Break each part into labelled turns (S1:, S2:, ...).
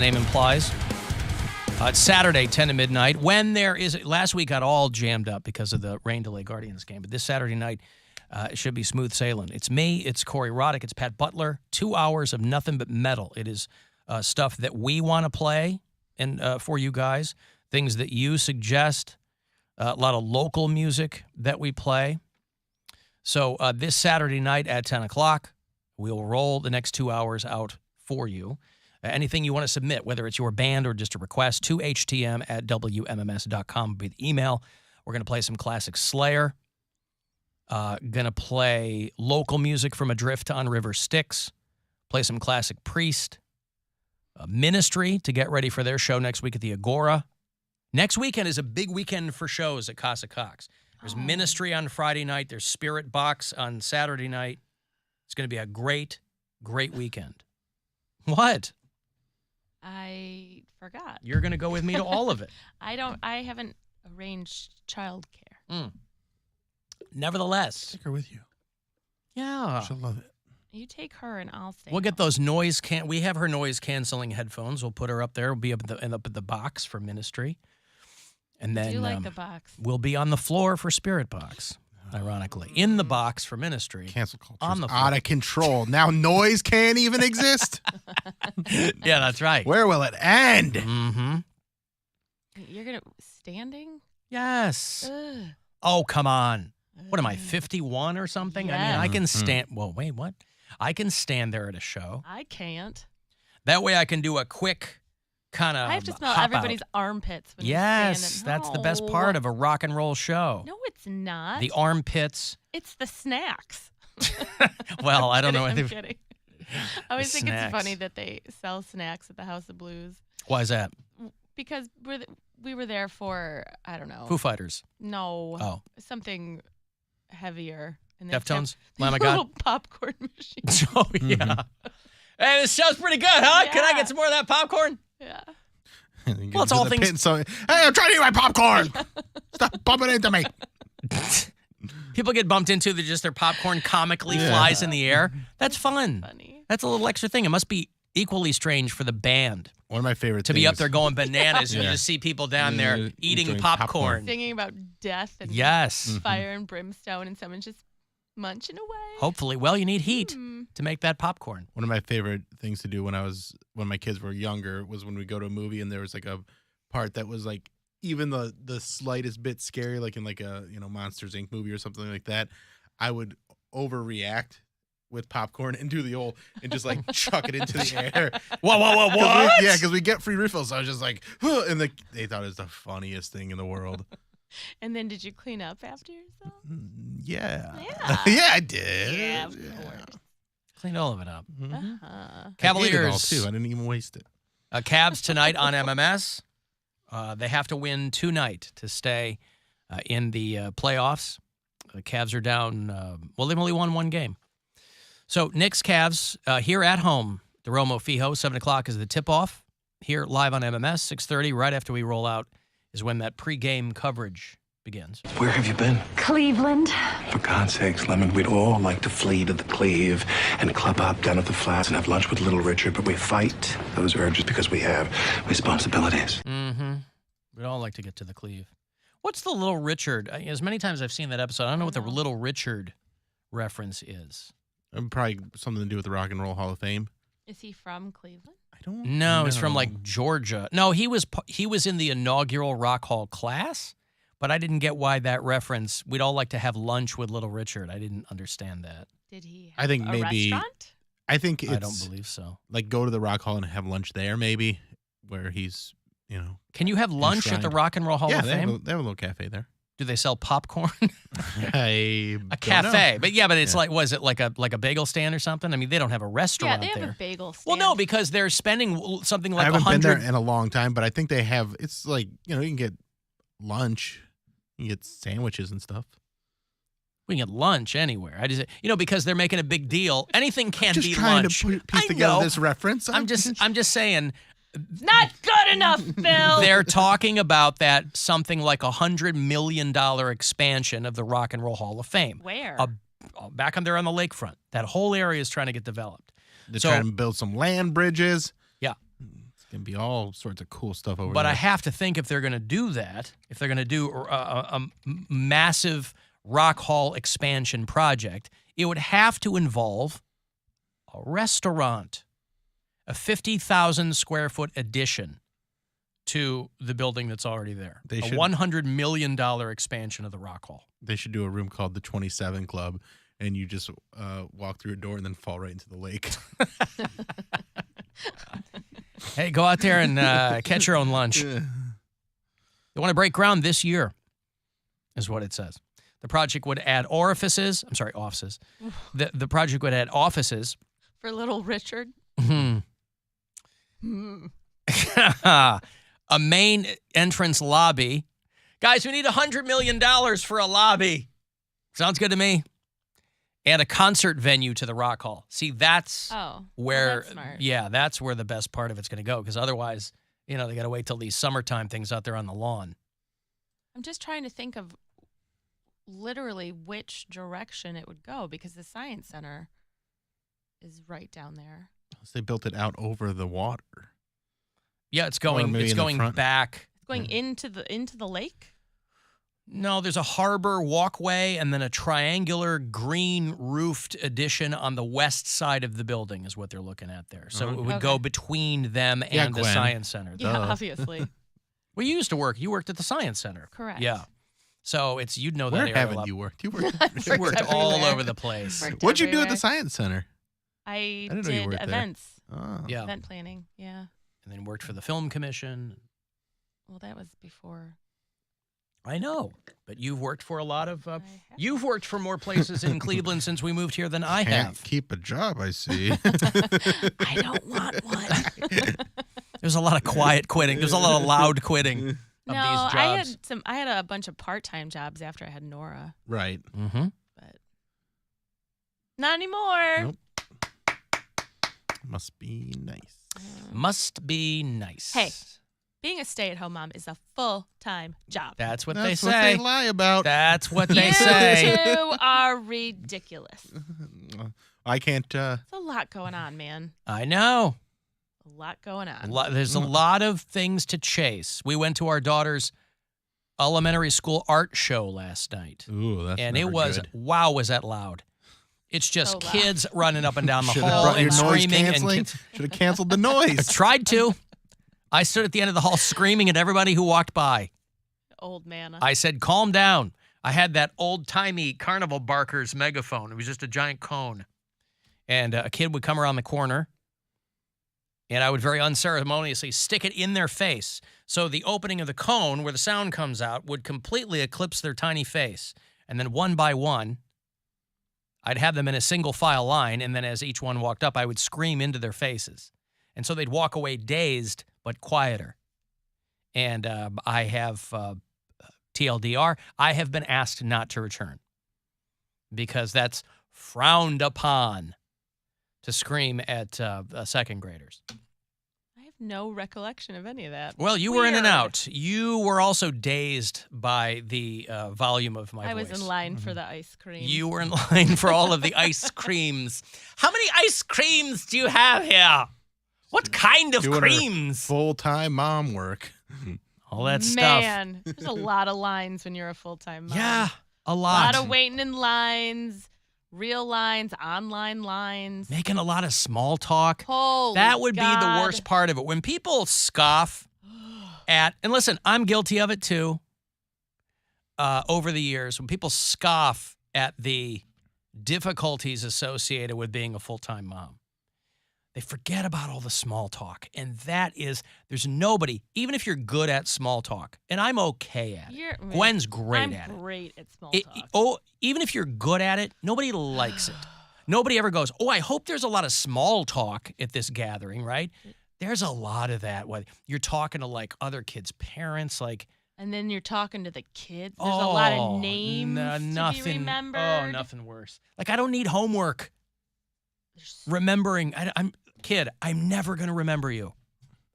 S1: name implies. It's Saturday, 10 to midnight. When there is, last week got all jammed up because of the rain delay Guardians game, but this Saturday night it should be smooth sailing. It's me, it's Corey Roddick, it's Pat Butler. 2 hours of nothing but metal. It is stuff that we want to play and for you guys, things that you suggest, a lot of local music that we play. So this Saturday night at 10 o'clock, we'll roll the next 2 hours out for you. Anything you want to submit, whether it's your band or just a request, to htm@wmms.com with email. We're going to play some classic Slayer. Going to play local music from Adrift on River Styx. Play some classic Priest. Ministry to get ready for their show next week at the Agora. Next weekend is a big weekend for shows at Casa Cox. There's Ministry on Friday night. There's Spirit Box on Saturday night. It's going to be a great, great weekend. What?
S2: I forgot.
S1: You're going to go with me to all of it.
S2: I haven't arranged childcare.
S1: Nevertheless.
S3: Take her with you.
S1: Yeah.
S3: She'll love it.
S2: You take her and I'll stay.
S1: We'll get those we have her noise canceling headphones. We'll put her up there. We'll be up at the box for Ministry. And then
S2: I do like the box.
S1: We'll be on the floor for Spirit Box, ironically. In the box for Ministry.
S3: Cancel culture
S1: on the
S3: out of control. Now noise can't even exist.
S1: Yeah, that's right.
S3: Where will it end?
S1: Mm-hmm.
S2: You're going to standing?
S1: Yes.
S2: Ugh.
S1: Oh, come on. What am I, 51 or something?
S2: Yes.
S1: I mean, I can stand. Well, wait, what? I can stand there at a show.
S2: I can't.
S1: That way I can do a quick kind of
S2: I have to smell everybody's armpits when
S1: Yes,
S2: you
S1: that's the best part of a rock and roll show.
S2: No, it's not.
S1: The armpits.
S2: It's the snacks.
S1: Well, I don't know.
S2: I'm kidding. I always think
S1: snacks.
S2: it's funny that they sell snacks at the House of Blues.
S1: Why is that?
S2: Because we were there for, I don't know.
S1: Foo Fighters.
S2: No.
S1: Oh.
S2: Something heavier. And
S1: Deftones?
S2: Lamb of God? Little popcorn machine.
S1: Oh, yeah. Hey, this show's pretty good, huh?
S2: Yeah.
S1: Can I get some more of that popcorn?
S2: Yeah.
S1: Well, it's all things.
S3: Hey, I'm trying to eat my popcorn. Stop bumping into me.
S1: People get bumped into their popcorn comically flies in the air. That's fun.
S2: Funny.
S1: That's a little extra thing. It must be equally strange for the band
S3: One of my favorite
S1: to
S3: things.
S1: be up there going bananas and you just see people down there eating popcorn.
S2: Singing about death and fire and brimstone, and someone's just munching away.
S1: Hopefully. Well, you need heat to make that popcorn.
S3: One of my favorite things to do when my kids were younger was when we go to a movie and there was like a part that was like even the slightest bit scary, like in like a Monsters Inc. movie or something like that. I would overreact with popcorn and do the old and just like chuck it into the air.
S1: What?
S3: Because we get free refills. So I was just like, huh, and they thought it was the funniest thing in the world.
S2: And then did you clean up after yourself?
S3: Yeah.
S2: Yeah.
S3: Yeah, I did.
S2: Yeah, of course.
S1: Cleaned all of it up.
S2: Uh-huh.
S1: Cavaliers.
S3: I ate it all too. I didn't even waste it.
S1: Cavs tonight on MMS. They have to win tonight to stay in the playoffs. The Cavs are down. They've only won one game. So Knicks Cavs here at home. The Romo Fijo, 7 o'clock is the tip-off. Here live on MMS, 6:30, right after we roll out, is when that pregame coverage begins.
S4: Where have you been?
S5: Cleveland.
S4: For God's sakes, Lemon, we'd all like to flee to the Cleve and club up down at the flats and have lunch with Little Richard, but we fight those urges because we have responsibilities.
S1: Mm-hmm. We'd all like to get to the Cleve. What's the Little Richard? As many times I've seen that episode, I don't know what the Little Richard reference is.
S3: Probably something to do with the Rock and Roll Hall of Fame.
S2: Is he from Cleveland?
S3: I don't
S1: No,
S3: know.
S1: he's from like Georgia. No, he was in the inaugural Rock Hall class, but I didn't get why that reference. We'd all like to have lunch with Little Richard. I didn't understand that.
S2: Did he
S3: I think
S2: have
S3: maybe-
S2: a restaurant?
S3: I think it's
S1: I don't believe so.
S3: like go to the Rock Hall and have lunch there, maybe, where he's,
S1: Can you have lunch at the
S3: enshrined.
S1: Rock and Roll Hall of
S3: they have,
S1: Fame?
S3: they have a little cafe there.
S1: Do they sell popcorn?
S3: A
S1: A cafe, but it's like, was it like a bagel stand or something? I mean, they don't have a
S2: Yeah,
S1: restaurant
S2: they have
S1: there.
S2: a bagel stand.
S1: Well, no, because they're spending something like
S3: I haven't been there
S1: 100.
S3: in a long time, but I think they have. It's like you can get lunch, you can get sandwiches and stuff.
S1: We can get lunch anywhere. I just, because they're making a big deal. Anything can
S3: Just
S1: be
S3: trying
S1: lunch.
S3: to piece
S1: I
S3: together
S1: know.
S3: this reference.
S1: I'm just saying.
S2: Not good enough, Bill.
S1: They're talking about that something like $100 million expansion of the Rock and Roll Hall of Fame.
S2: Where?
S1: Back on there on the lakefront. That whole area is trying to get developed.
S3: They're
S1: So-
S3: trying to build some land bridges.
S1: Yeah.
S3: Can be all sorts of cool stuff over
S1: But
S3: there.
S1: I have to think if they're going to do that, if they're going to do a massive Rock Hall expansion project, it would have to involve a restaurant, a 50,000 square foot addition to the building that's already there.
S3: They
S1: a
S3: should-
S1: $100 million expansion of the Rock Hall.
S3: They should do a room called the 27 Club, and you just walk through a door and then fall right into the lake.
S1: Hey, go out there and catch your own lunch. They want to break ground this year, is what it says. The project would add offices. The project would add offices.
S2: For little Richard.
S1: A main entrance lobby. Guys, we need $100 million for a lobby. Sounds good to me. And a concert venue to the Rock Hall. See, that's where,
S2: that's smart.
S1: yeah, that's where the best part of it's going to go. Because otherwise, they got to wait till these summertime things out there on the lawn.
S2: I'm just trying to think of literally which direction it would go because the Science Center is right down there.
S3: They built it out over the water.
S1: Yeah, it's
S3: Or
S1: going.
S3: maybe
S1: It's
S3: in the
S1: going
S3: front.
S1: back.
S2: It's going into the lake.
S1: No, there's a harbor walkway and then a triangular green roofed addition on the west side of the building is what they're looking at there. So it would go between them
S3: Yeah,
S1: and the
S3: Gwen.
S1: Science Center.
S2: Yeah, obviously.
S1: Well, you used to work. You worked at the Science Center.
S2: Correct.
S1: Yeah. So you'd know that
S3: Where
S1: area a
S3: haven't
S1: lot.
S3: you worked? You worked.
S1: You worked all
S2: everywhere.
S1: over the place.
S2: Worked
S3: What'd you do at
S2: everywhere.
S3: the Science Center?
S2: I
S3: didn't know you
S2: did
S3: worked there.
S2: events,
S3: Oh.
S1: Yeah.
S2: event planning. Yeah.
S1: And then worked for the Film Commission.
S2: Well, that was before.
S1: I know. But you've worked for a lot of...
S2: I have.
S1: you've worked for more places in Cleveland since we moved here than I
S3: Can't
S1: have.
S3: keep a job, I see.
S2: I don't want one.
S1: There's a lot of quiet quitting. There's a lot of loud quitting of
S2: No,
S1: these jobs.
S2: I had a bunch of part-time jobs after I had Nora,
S3: Right.
S1: Mm-hmm.
S2: but not anymore.
S3: Nope. Must be nice.
S1: Must be nice.
S2: Hey. Being a stay-at-home mom is a full-time job.
S1: That's what
S3: That's
S1: they
S3: what
S1: say.
S3: they lie about.
S1: That's what
S2: You
S1: they say.
S2: two are ridiculous.
S3: I can't.
S2: There's a lot going on, man.
S1: I know.
S2: A lot going on.
S1: There's a lot of things to chase. We went to our daughter's elementary school art show last night.
S3: Ooh, that's
S1: And it
S3: never
S1: was,
S3: good.
S1: wow, was that loud. It's just
S2: So loud.
S1: kids running up and down the
S3: Should have
S1: hall
S3: brought your
S1: and
S3: noise
S1: screaming. And
S3: canceling. Should have canceled the noise.
S1: tried to. I stood at the end of the hall screaming at everybody who walked by.
S2: Old man.
S1: I said, calm down. I had that old-timey Carnival Barker's megaphone. It was just a giant cone. And a kid would come around the corner, and I would very unceremoniously stick it in their face. So the opening of the cone where the sound comes out would completely eclipse their tiny face. And then one by one, I'd have them in a single file line, and then as each one walked up, I would scream into their faces. And so they'd walk away dazed but quieter. And I have TLDR, I have been asked not to return because that's frowned upon to scream at second graders.
S2: I have no recollection of any of that.
S1: Well, you were in and
S2: Weird.
S1: out. You were also dazed by the volume of my
S2: I
S1: voice.
S2: was in line for the ice cream.
S1: You were in line for all of the ice creams. How many ice creams do you have here? What kind of
S3: Doing her
S1: creams?
S3: Full-time mom work.
S1: All that stuff.
S2: Man, there's a lot of lines when you're a full-time mom.
S1: Yeah, a
S2: A
S1: lot.
S2: lot of waiting in lines, real lines, online lines.
S1: Making a lot of small talk.
S2: Holy
S1: That would be the
S2: God.
S1: worst part of it. When people scoff at, and listen, I'm guilty of it too, over the years, when people scoff at the difficulties associated with being a full-time mom, they forget about all the small talk. And that is, there's nobody, even if you're good at small talk, and I'm okay at it. Gwen's great
S2: I'm
S1: at it.
S2: great at small
S1: It-
S2: talk.
S1: even if you're good at it, nobody likes it. Nobody ever goes, oh, I hope there's a lot of small talk at this gathering, right? There's a lot of that. When you're talking to like other kids' parents, like,
S2: And then you're talking to the kids. There's a lot
S1: oh,
S2: of names
S1: nothing,
S2: to be remembered.
S1: Oh, nothing worse. Like, I don't need homework.
S2: There's-
S1: Remembering, I'm never going to remember you.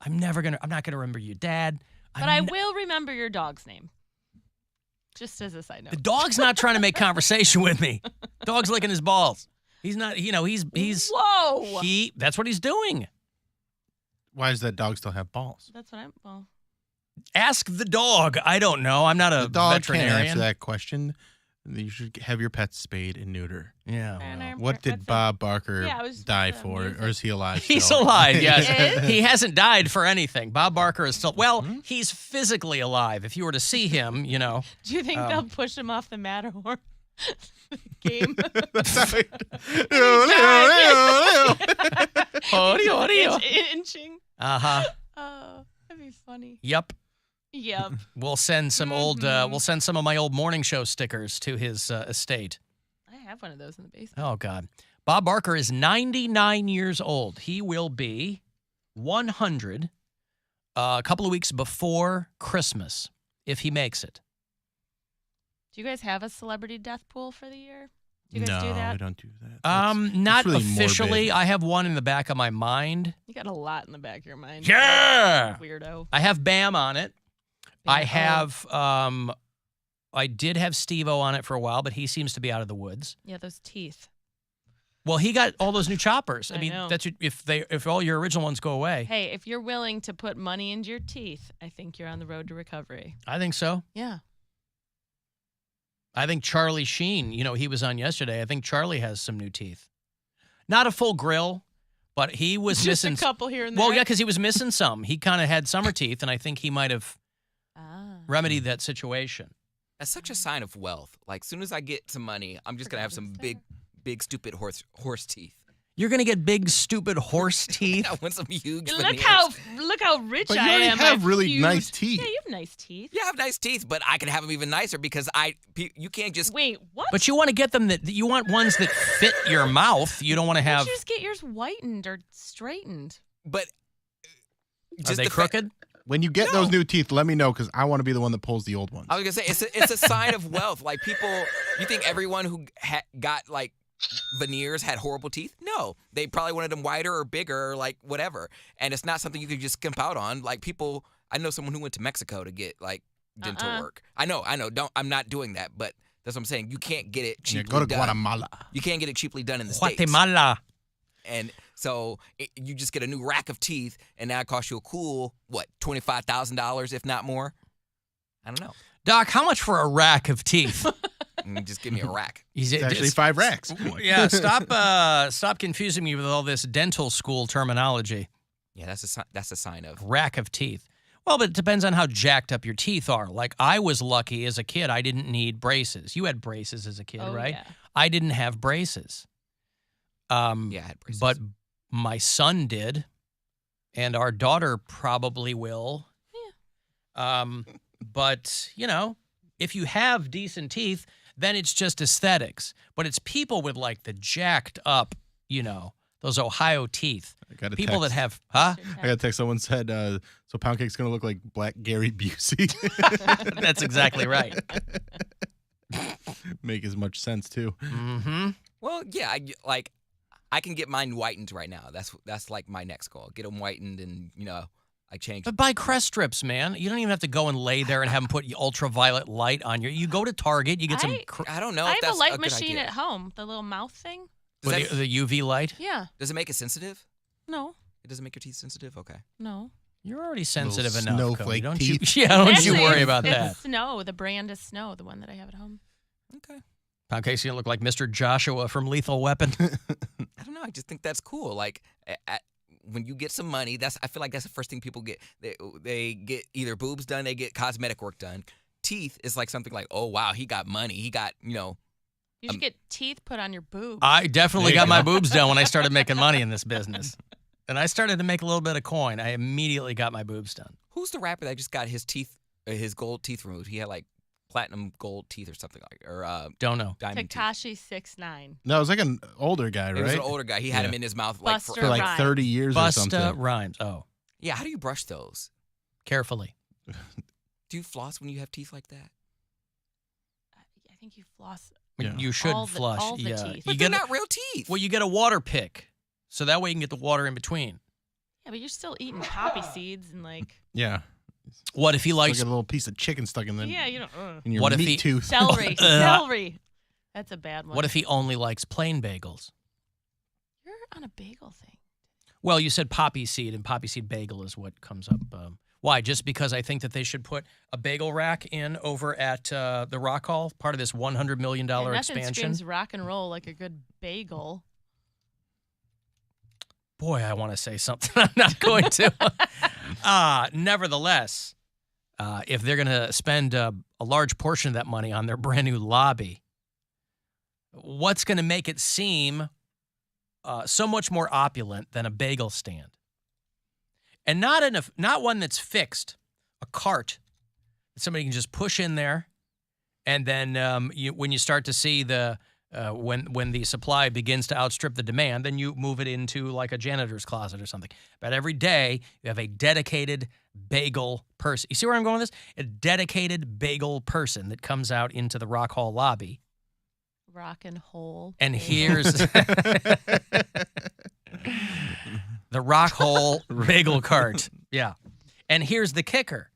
S1: I'm not going to remember your dad.
S2: But I will remember your dog's name. Just as a side note.
S1: The dog's not trying to make conversation with me. Dog's licking his balls. He's not, he's
S2: Whoa!
S1: that's what he's doing.
S3: Why does that dog still have balls?
S2: That's what well.
S1: Ask the dog. I don't know. I'm not a
S3: The dog can't
S1: veterinarian.
S3: answer that question. You should have your pet spayed and neuter.
S1: Yeah.
S2: Well.
S3: What did Bob Barker
S2: Yeah, I was
S3: die
S2: just,
S3: for?
S2: music.
S3: Or is he alive
S1: He's
S3: still?
S1: alive, yes.
S2: Is?
S1: He hasn't died for anything. Bob Barker is still, well, he's physically alive. If you were to see him, you know.
S2: Do you think they'll push him off the Matterhorn game? Inching.
S1: Uh-huh.
S2: Oh, that'd be funny.
S1: Yep.
S2: Yep.
S1: We'll send some we'll send some of my old morning show stickers to his estate.
S2: I have one of those in the basement.
S1: Oh, God. Bob Barker is 99 years old. He will be 100 a couple of weeks before Christmas, if he makes it.
S2: Do you guys have a celebrity death pool for the year? Do you guys do that?
S3: we don't do that.
S1: Not
S3: really
S1: officially.
S3: morbid.
S1: I have one in the back of my mind.
S2: You got a lot in the back of your mind.
S1: Yeah!
S2: Weirdo.
S1: I have Bam on it. I
S2: Oh.
S1: have, I did have Steve-O on it for a while, but he seems to be out of the woods.
S2: Yeah, those teeth.
S1: Well, he got all those new choppers. I
S2: I
S1: mean,
S2: know.
S1: that's if all your original ones go away.
S2: Hey, if you're willing to put money into your teeth, I think you're on the road to recovery.
S1: I think so.
S2: Yeah.
S1: I think Charlie Sheen, he was on yesterday. I think Charlie has some new teeth. Not a full grill, but he was
S2: Just
S1: missing
S2: a couple here and there.
S1: Well, yeah, because he was missing some. He kind of had summer teeth, and I think he might have remedied that situation.
S5: That's such a sign of wealth. Like, soon as I get some money, I'm just gonna have some big, stupid horse teeth.
S1: You're gonna get big, stupid horse teeth.
S5: I want some huge.
S2: Look
S5: veneers.
S2: how rich
S3: But you
S2: I
S3: already
S2: am.
S3: have
S2: I
S3: really
S2: huge-
S3: nice teeth.
S2: Yeah, you have nice teeth.
S5: Yeah, I have nice teeth, but I can have them even nicer because you can't just.
S2: Wait, what?
S1: But you want to get them you want ones that fit your mouth. You don't want to
S2: Why
S1: have.
S2: don't you just get yours whitened or straightened?
S5: But
S1: Are
S5: just
S1: they
S5: the fa-
S1: crooked?
S3: When you get those new teeth, let me know because I want to be the one that pulls the old ones.
S5: I was gonna say it's a sign of wealth. Like, people, you think everyone who got like veneers had horrible teeth? No, they probably wanted them wider or bigger or like whatever. And it's not something you could just skimp out on. Like, people, I know someone who went to Mexico to get like dental work. I know. I'm not doing that, but that's what I'm saying. You can't get it
S3: Yeah,
S5: cheaply
S3: go to
S5: done.
S3: Guatemala.
S5: You can't get it cheaply done in the States.
S1: Guatemala.
S5: And so you just get a new rack of teeth, and now it costs you a cool, $25,000, if not more? I don't know.
S1: Doc, how much for a rack of teeth?
S5: Just give me a rack.
S1: It's
S3: It's actually 5 racks.
S1: Yeah, stop confusing me with all this dental school terminology.
S5: Yeah, that's a sign of.
S1: Rack of teeth. Well, but it depends on how jacked up your teeth are. Like, I was lucky as a kid. I didn't need braces. You had braces as a kid, right?
S2: Yeah.
S1: I didn't have braces.
S5: Yeah, I had braces.
S1: But my son did, and our daughter probably will. Yeah. But, if you have decent teeth, then it's just aesthetics. But it's people with, like, the jacked up, those Ohio teeth.
S3: I got a
S1: People that
S3: text.
S1: have, huh?
S3: I got a text. Someone said, so Poundcake's going to look like Black Gary Busey.
S1: That's exactly right.
S3: Make as much sense, too.
S1: Mm-hmm.
S5: Well, yeah, I can get mine whitened right now. That's like my next goal. Get them whitened and, I change.
S1: But buy crest strips, man. You don't even have to go and lay there and have them put ultraviolet light on you. You go to Target, you get some
S5: I don't know
S2: I
S5: if
S2: have
S5: that's
S2: a light
S5: good
S2: machine
S5: idea.
S2: at home. The little mouth thing.
S5: Does that-
S1: the UV light.
S2: Yeah.
S5: Does it make it sensitive?
S2: No.
S5: It doesn't make your teeth sensitive? Okay.
S2: No.
S1: You're already sensitive
S3: Little
S1: enough, Cody.
S3: snowflake
S1: Don't
S3: teeth.
S1: you? Yeah, don't
S2: Actually,
S1: you worry
S2: it's-
S1: about
S2: it's
S1: that.
S2: Snow. The brand is Snow, the one that I have at home.
S5: Okay.
S1: Poundcake's gonna look like Mr. Joshua from Lethal Weapon.
S5: I don't know. I just think that's cool. Like, when you get some money, I feel like that's the first thing people get. They get either boobs done, they get cosmetic work done. Teeth is like something like, oh wow, he got money. He got,
S2: You should get teeth put on your boobs.
S1: I definitely
S3: There you
S1: got my
S3: go.
S1: boobs done when I started making money in this business. And I started to make a little bit of coin. I immediately got my boobs done.
S5: Who's the rapper that just got his gold teeth removed? He had like platinum gold teeth or something like, or
S1: Don't know.
S5: diamond teeth.
S2: Tekashi 6ix9ine.
S3: No, it was like an older guy, right?
S5: It was an older guy. He had
S3: Yeah.
S5: him in his mouth like
S2: Buster
S3: For like
S2: Rhymes.
S3: 30 years or something.
S1: Busta Rhymes. Oh,
S5: Yeah, how do you brush those?
S1: carefully.
S5: Do you floss when you have teeth like that?
S2: I think you floss.
S3: Yeah.
S1: You should
S2: All the-
S1: flush.
S2: all the
S1: yeah.
S2: teeth.
S1: You
S5: But
S1: get
S5: they're not real teeth.
S1: well, you get a water pick, so that way you can get the water in between.
S2: Yeah, but you're still eating poppy seeds and like.
S3: Yeah.
S1: What if he
S3: Like
S1: likes?
S3: a little piece of chicken stuck in,
S2: Yeah, you don't.
S3: in your
S1: What if
S3: meat
S1: he-
S3: tooth.
S2: Celery. Celery. That's a bad one.
S1: What if he only likes plain bagels?
S2: You're on a bagel thing?
S1: Well, you said poppy seed, and poppy seed bagel is what comes up. Why? Just because I think that they should put a bagel rack in over at the Rock Hall, part of this $100 million
S2: Nothing
S1: expansion.
S2: screams rock and roll like a good bagel.
S1: Boy, I want to say something. I'm not going to. Nevertheless, if they're going to spend a large portion of that money on their brand new lobby, what's going to make it seem so much more opulent than a bagel stand? And not one that's fixed, a cart that somebody can just push in there, and then when you start to see when the supply begins to outstrip the demand, then you move it into like a janitor's closet or something. But every day you have a dedicated bagel person. You see where I'm going with this? A dedicated bagel person that comes out into the Rock Hall lobby.
S2: Rock and hole.
S1: And here's the Rock Hole bagel cart. Yeah. And here's the kicker.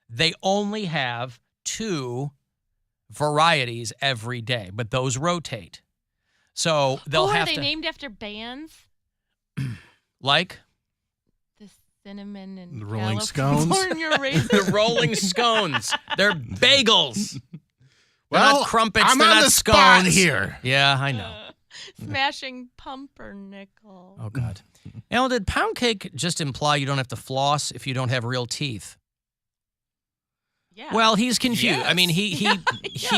S1: They only have 2 varieties every day, but those rotate. So they'll have
S2: to... Are they
S1: to...
S2: named after bands?
S1: Like?
S2: The Cinnamon and
S3: The Rolling
S2: California Raisins.
S1: The Rolling Scones. They're bagels. They're
S3: Well,
S1: not crumpets.
S3: I'm
S1: they're
S3: on
S1: not
S3: the
S1: scones.
S3: spot here.
S1: Yeah, I know.
S2: Smashing pumpernickel.
S1: Oh, God. Alan, did Poundcake just imply you don't have to floss if you don't have real teeth?
S2: Yeah.
S1: Well, he's confused.
S5: Yes.
S1: I mean, he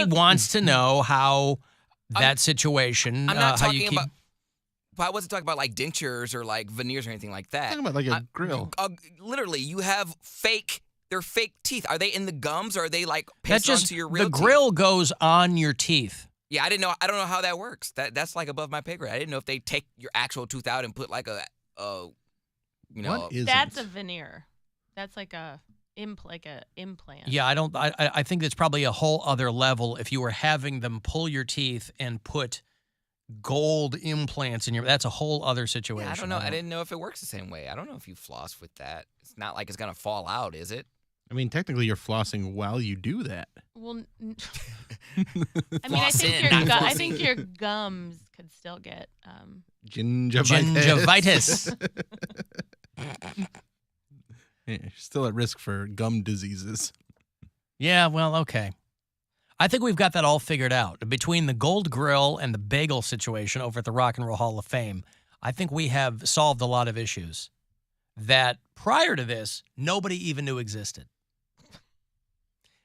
S1: wants to know how that situation.
S5: I'm not
S1: how
S5: talking
S1: you keep.
S5: about. But I wasn't talking about like dentures or like veneers or anything like that.
S3: Talking about like a grill.
S5: Literally, you have fake. They're fake teeth. Are they in the gums or are they like
S1: That's
S5: pasted
S1: just
S5: onto your real
S1: the
S5: teeth?
S1: grill goes on your teeth.
S5: Yeah, I didn't know. I don't know how that works. That's like above my pay grade. I didn't know if they take your actual tooth out and put like a
S3: What is
S2: That's a veneer. That's like a implant.
S1: Yeah, I think that's probably a whole other level if you were having them pull your teeth and put gold implants in your. That's a whole other situation.
S5: Yeah, I don't know. I didn't know if it works the same way. I don't know if you floss with that. It's not like it's gonna fall out, is it?
S3: I mean, technically, you're flossing while you do that.
S2: Well, I mean,
S5: Floss in, not
S2: I think your gums could still get.
S3: Gingivitis. Yeah, you're still at risk for gum diseases.
S1: Yeah, well, okay. I think we've got that all figured out. Between the gold grill and the bagel situation over at the Rock and Roll Hall of Fame, I think we have solved a lot of issues that prior to this, nobody even knew existed.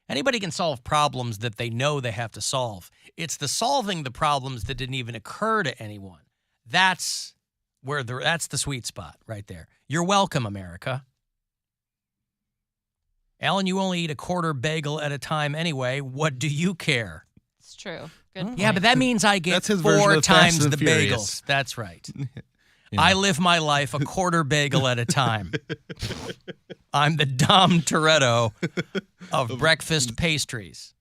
S1: Anybody can solve problems that they know they have to solve. It's the solving the problems that didn't even occur to anyone. That's the sweet spot right there. You're welcome, America. Alan, you only eat a quarter bagel at a time anyway. What do you care?
S2: It's true. Good point.
S1: Yeah, but that means I get
S3: That's his version
S1: 4
S3: of Fast
S1: times
S3: and
S1: the
S3: Furious.
S1: bagels. That's right.
S3: Yeah.
S1: I live my life a quarter bagel at a time. I'm the Dom Toretto of breakfast pastries.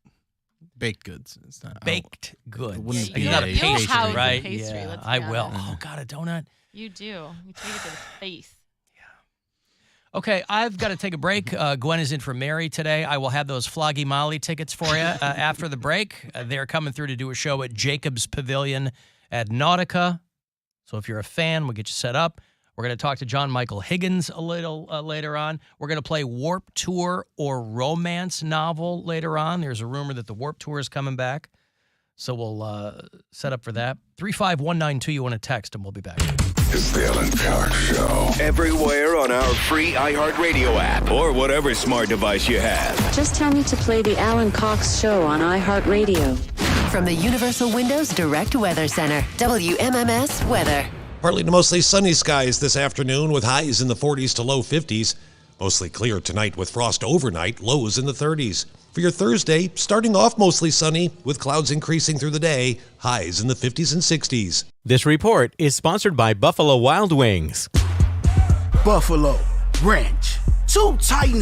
S3: Baked goods. It's not
S1: Baked goods.
S3: wouldn't
S2: Yeah,
S3: be
S1: You're
S3: a
S1: not a
S3: pastry,
S1: pastry,
S2: house a
S1: right?
S2: pastry,
S1: Yeah,
S2: let's be
S1: I will.
S2: honest.
S1: Oh, God, a donut.
S2: You do. You take it to the face.
S1: Okay, I've got to take a break. Gwen is in for Mary today. I will have those Floggy Molly tickets for you after the break. They're coming through to do a show at Jacobs Pavilion at Nautica. So if you're a fan, we'll get you set up. We're going to talk to John Michael Higgins a little later on. We're going to play Warp Tour or Romance Novel later on. There's a rumor that the Warp Tour is coming back. So we'll set up for that. 35192, you want to text, and we'll be back.
S6: It's the Alan Cox Show. Everywhere on our free iHeartRadio app or whatever smart device you have.
S7: Just tell me to play the Alan Cox Show on iHeartRadio.
S8: From the Universal Windows Direct Weather Center, WMMS Weather.
S9: Partly to mostly sunny skies this afternoon with highs in the 40s to low 50s. Mostly clear tonight with frost overnight, lows in the 30s. For your Thursday, starting off mostly sunny with clouds increasing through the day, highs in the 50s and 60s.
S10: This report is sponsored by Buffalo Wild Wings.
S11: Buffalo Ranch. 2 Titans